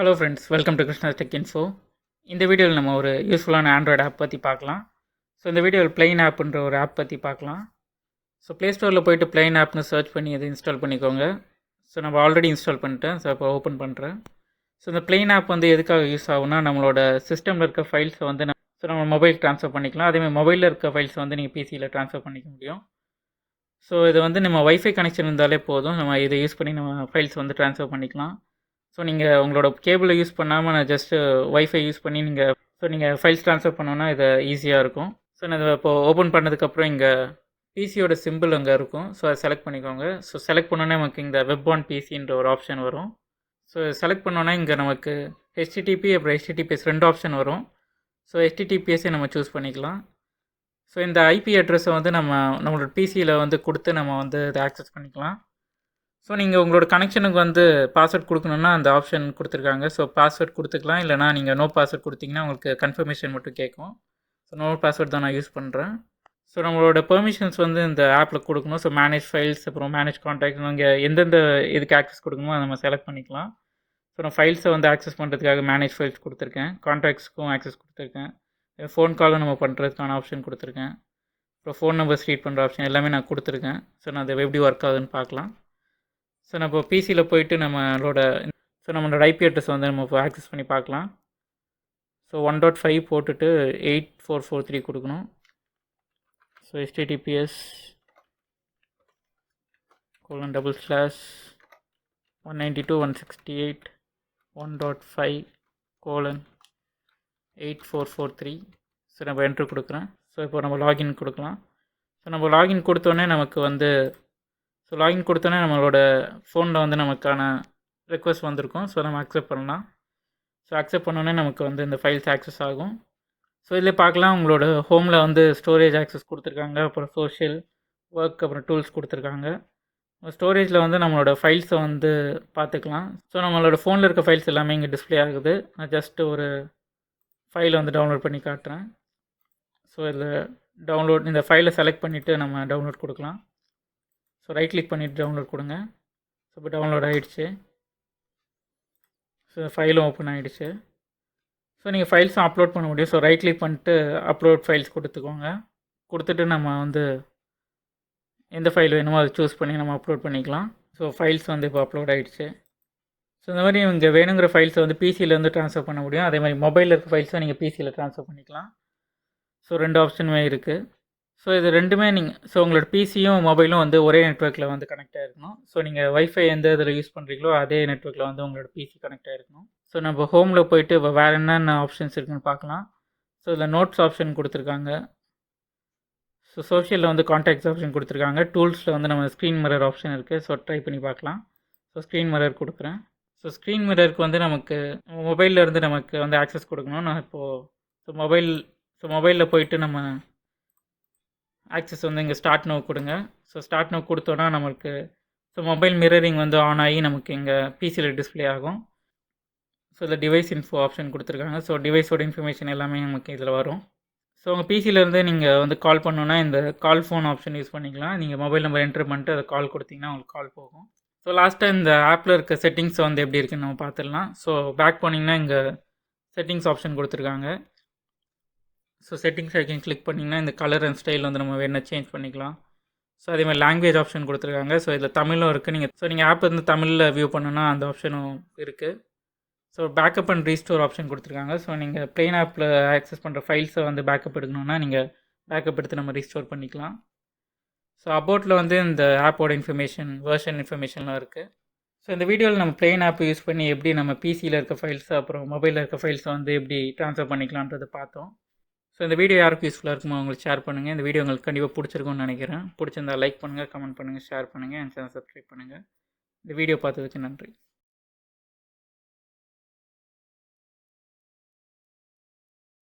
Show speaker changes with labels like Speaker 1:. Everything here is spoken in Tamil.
Speaker 1: Hello friends, welcome to Krishna tech info. இந்த வீடியோவில் நம்ம ஒரு யூஸ்ஃபுல்லான ஆண்ட்ராய்டு ஆப் பற்றி பார்க்கலாம். ஸோ இந்த வீடியோவில் பிளெயின் ஆப்ன்ற ஒரு ஆப் பற்றி பார்க்கலாம். ஸோ ப்ளே ஸ்டோரில் போய்ட்டு பிளெயின் ஆப்னு சர்ச் பண்ணி அதை இன்ஸ்டால் பண்ணிக்கோங்க. ஸோ நம்ம ஆல்ரெடி இன்ஸ்டால் பண்ணிட்டேன். ஸோ இப்போ ஓப்பன் பண்ணுறேன். ஸோ இந்த பிளெயின் ஆப் வந்து எதுக்காக யூஸ் ஆகும்னா, நம்மளோட சிஸ்டமில் இருக்க ஃபைல்ஸை வந்து நம்ம மொபைல் ட்ரான்ஸ்ஃபர் பண்ணிக்கலாம். அதேமாதிரி மொபைலில் இருக்க ஃபைல்ஸை வந்து நீங்கள் பிசியில் ட்ரான்ஸ்ஃபர் பண்ணிக்க முடியும். ஸோ இது வந்து நம்ம வைஃபை கனெக்ஷன் இருந்தாலே போதும், நம்ம இதை யூஸ் பண்ணி நம்ம ஃபைல்ஸ் வந்து ட்ரான்ஸ்ஃபர் பண்ணிக்கலாம். ஸோ நீங்கள் உங்களோட கேபிளை யூஸ் பண்ணாமல் நான் ஜஸ்ட்டு வைஃபை யூஸ் பண்ணி நீங்கள் ஃபைல்ஸ் ட்ரான்ஸ்ஃபர் பண்ணோன்னா இது ஈஸியாக இருக்கும். ஸோ நான் இதை இப்போது ஓப்பன் பண்ணதுக்கப்புறம் இங்கே பிசியோட சிம்பிள் அங்கே இருக்கும். ஸோ அதை செலக்ட் பண்ணிக்கோங்க. ஸோ செலக்ட் பண்ணோன்னே நமக்கு இந்த வெப் ஆன் பிசின்ற ஒரு ஆப்ஷன் வரும். ஸோ செலக்ட் பண்ணோன்னே இங்கே நமக்கு ஹெச்டிடிபி அப்புறம் ஹெச்டிடிபிஎஸ் 2 ஆப்ஷன் வரும். ஸோ ஹெச்டிடிபிஎஸ்ஸே நம்ம சூஸ் பண்ணிக்கலாம். ஸோ இந்த ஐபி அட்ரஸை வந்து நம்மளோட பிசியில் வந்து கொடுத்து நம்ம வந்து இதை ஆக்சஸ் பண்ணிக்கலாம். ஸோ நீங்கள் உங்களோட கனெக்ஷனுக்கு வந்து பாஸ்வேர்ட் கொடுக்கணுன்னா அந்த ஆப்ஷன் கொடுத்துருக்காங்க. ஸோ பாஸ்வேர்ட் கொடுத்துக்கலாம், இல்லைனா நீங்கள் நோ பாஸ்வேர்ட் கொடுத்தீங்கன்னா உங்களுக்கு கன்ஃபர்மேஷன் மட்டும் கேட்கும். ஸோ நோ பாஸ்வேர்ட் தான் நான் யூஸ் பண்ணுறேன். ஸோ நம்மளோட பெர்மிஷன்ஸ் வந்து இந்த ஆப்பில் கொடுக்கணும். ஸோ மேனேஜ் ஃபைல்ஸ் அப்புறம் மேனேஜ் கான்டாக்ட், நீங்கள் எந்தெந்த இதுக்கு ஆக்சஸ் கொடுக்கணுமோ அதை நம்ம செலக்ட் பண்ணிக்கலாம். ஸோ நான் ஃபைல்ஸை வந்து ஆக்சஸ் பண்ணுறதுக்காக மேனேஜ் ஃபைல்ஸ் கொடுத்துருக்கேன். கான்டாக்ட்ஸ்க்கும் ஆக்சஸ் கொடுத்துருக்கேன். ஃபோன் காலும் நம்ம பண்ணுறதுக்கான ஆப்ஷன் கொடுத்துருக்கேன். அப்புறம் ஃபோன் நம்பர்ஸ் ரீட் பண்ணுற ஆப்ஷன் எல்லாமே நான் கொடுத்துருக்கேன். ஸோ நான் அதை எப்படி ஒர்க் ஆகுதுன்னு பார்க்கலாம். ஸோ நம்ம இப்போ பிசியில் போயிட்டு நம்மளோட ஐபி அட்ரஸ் வந்து நம்ம இப்போ ஆக்சஸ் பண்ணி பார்க்கலாம். ஸோ 1.5 போட்டுட்டு 8443 கொடுக்கணும். So https://192.168.1.5:8443. ஸோ நம்ம என்ட்ரு கொடுக்குறேன். ஸோ இப்போ நம்ம லாகின் கொடுக்கலாம். ஸோ நம்ம லாகின் கொடுத்தோன்னே நமக்கு வந்து லாகின் கொடுத்தோன்னே நம்மளோட ஃபோனில் வந்து நமக்கான ரெக்வஸ்ட் வந்திருக்கும். ஸோ நம்ம அக்செப்ட் பண்ணலாம். ஸோ அக்செப்ட் பண்ணோன்னே நமக்கு வந்து இந்த ஃபைல்ஸ் ஆக்சஸ் ஆகும். ஸோ இதில் பார்க்கலாம், உங்களோட ஹோமில் வந்து ஸ்டோரேஜ் ஆக்சஸ் கொடுத்துருக்காங்க, அப்புறம் சோஷியல் ஒர்க், அப்புறம் டூல்ஸ் கொடுத்துருக்காங்க. ஸ்டோரேஜில் வந்து நம்மளோட ஃபைல்ஸை வந்து பார்த்துக்கலாம். ஸோ நம்மளோட ஃபோனில் இருக்க ஃபைல்ஸ் எல்லாமே இங்கே டிஸ்பிளே ஆகுது. நான் ஜஸ்ட்டு ஒரு ஃபைலை வந்து டவுன்லோட் பண்ணி காட்டுறேன். ஸோ இதில் இந்த ஃபைலை செலக்ட் பண்ணிவிட்டு நம்ம டவுன்லோட் கொடுக்கலாம். ஸோ ரைட் கிளிக் பண்ணிவிட்டு டவுன்லோட் கொடுங்க. ஸோ இப்போ டவுன்லோட் ஆகிடுச்சு. ஸோ ஃபைலும் ஓப்பன் ஆகிடுச்சு. ஸோ நீங்கள் ஃபைல்ஸும் அப்லோட் பண்ண முடியும். ஸோ ரைட் கிளிக் பண்ணிட்டு அப்லோட் ஃபைல்ஸ் கொடுத்துக்கோங்க. கொடுத்துட்டு நம்ம வந்து எந்த ஃபைல் வேணுமோ அதை சூஸ் பண்ணி நம்ம அப்லோட் பண்ணிக்கலாம். ஸோ ஃபைல்ஸ் வந்து இப்போ அப்லோட் ஆகிடுச்சு. ஸோ இந்த மாதிரி இங்கே வேணுங்கிற ஃபைல்ஸை வந்து பிசியிலேருந்து ட்ரான்ஸ்ஃபர் பண்ண முடியும். அதே மாதிரி மொபைலில் இருக்க ஃபைல்ஸை நீங்கள் பிசியில் ட்ரான்ஸ்ஃபர் பண்ணிக்கலாம். ஸோ 2 ஆப்ஷனுமே இருக்குது. ஸோ இது ரெண்டுமே உங்களோட பிசியும் மொபைலும் வந்து ஒரே நெட்ஒர்க்கில் வந்து கனெக்ட் ஆகிருக்கணும். ஸோ நீங்கள் வைஃபை எந்த இதில் யூஸ் பண்ணுறீங்களோ அதே நெட்ஒர்க்கில் வந்து உங்களோட பிசி கனெக்ட் ஆகிருக்கணும். ஸோ நம்ம ஹோமில் போயிட்டு வேறு என்னென்ன ஆப்ஷன்ஸ் இருக்குன்னு பார்க்கலாம். ஸோ இதில் நோட்ஸ் ஆப்ஷன் கொடுத்துருக்காங்க. ஸோ சோஷியலில் வந்து கான்டாக்ட்ஸ் ஆப்ஷன் கொடுத்துருக்காங்க. டூல்ஸில் வந்து நம்ம ஸ்க்ரீன் மிரர் ஆப்ஷன் இருக்குது. ஸோ ட்ரை பண்ணி பார்க்கலாம். ஸோ ஸ்க்ரீன் மிரர் கொடுக்குறேன். ஸோ ஸ்க்ரீன் மிரருக்கு வந்து நமக்கு மொபைலில் இருந்து நமக்கு வந்து ஆக்சஸ் கொடுக்கணும். நான் இப்போது மொபைலில் போயிட்டு நம்ம ஆக்சஸ் வந்து இங்கே ஸ்டார்ட் நோ கொடுங்க. ஸோ ஸ்டார்ட் நோ கொடுத்தோன்னா நம்மளுக்கு மொபைல் மிரரிங் வந்து ஆன் ஆகி நமக்கு இங்கே பிசியில் டிஸ்பிளே ஆகும். ஸோ இதில் டிவைஸ் இன்ஃபோ ஆப்ஷன் கொடுத்துருக்காங்க. ஸோ டிவைஸோட இன்ஃபர்மேஷன் எல்லாமே நமக்கு இதில் வரும். ஸோ உங்கள் பிசியிலேருந்து நீங்கள் வந்து கால் பண்ணோன்னா இந்த கால் ஃபோன் ஆப்ஷன் யூஸ் பண்ணிக்கலாம். நீங்கள் மொபைல் நம்பர் என்ட்ரு பண்ணிட்டு அதை கால் கொடுத்தீங்கன்னா உங்களுக்கு கால் போகும். ஸோ லாஸ்ட்டாக இந்த ஆப்பில் இருக்க செட்டிங்ஸ் வந்து எப்படி இருக்குன்னு நம்ம பார்த்துடலாம். ஸோ பேக் போனீங்கன்னா இங்கே செட்டிங்ஸ் ஆப்ஷன் கொடுத்துருக்காங்க. ஸோ செட்டிங்ஸ் ஐக்கன் கிளிக் பண்ணிங்கன்னா இந்த கலர் அண்ட் ஸ்டைல் வந்து நம்ம வேணால் சேஞ்ச் பண்ணிக்கலாம். ஸோ அதே மாதிரி லாங்குவேஜ் ஆப்ஷன் கொடுத்துருக்காங்க. ஸோ இதில் தமிழும் இருக்குது. நீங்கள் ஆப் வந்து தமிழில் வியூ பண்ணணுன்னா அந்த ஆப்ஷனும் இருக்குது. So backup and restore option கொடுத்துருக்காங்க. ஸோ நீங்கள் பிளெயின் ஆப்பில் ஆக்சஸ் பண்ணுற ஃபைல்ஸை வந்து பேக்கப் எடுக்கணுன்னா நீங்கள் பேக்கப் எடுத்து நம்ம ரீஸ்டோர் பண்ணிக்கலாம். ஸோ அபவுட்டில் வந்து இந்த ஆப்போட வெர்ஷன் இன்ஃபர்மேஷன்லாம் இருக்குது. ஸோ இந்த வீடியோவில் நம்ம பிளெயின் ஆப் யூஸ் பண்ணி எப்படி நம்ம பிசியில் இருக்க ஃபைல்ஸை அப்புறம் மொபைலில் இருக்க ஃபைல்ஸை வந்து எப்படி ட்ரான்ஸ்ஃபர் பண்ணிக்கலான்றதை பார்த்தோம். ஸோ இந்த வீடியோ யாருக்கு யூஸ்ஃபுல்லாக இருக்குமோ அவங்களுக்கு ஷேர் பண்ணுங்கள். இந்த வீடியோ உங்களுக்கு கண்டிப்பாக பிடிச்சிருக்கும்னு நினைக்கிறேன். பிடிச்சிருந்தா லைக் பண்ணுங்கள், கமெண்ட் பண்ணுங்கள், ஷேர் பண்ணுங்கள், அண்ட் சேனல் சப்ஸ்கிரைப் பண்ணுங்கள். இந்த வீடியோ பார்த்ததுக்கு நன்றி.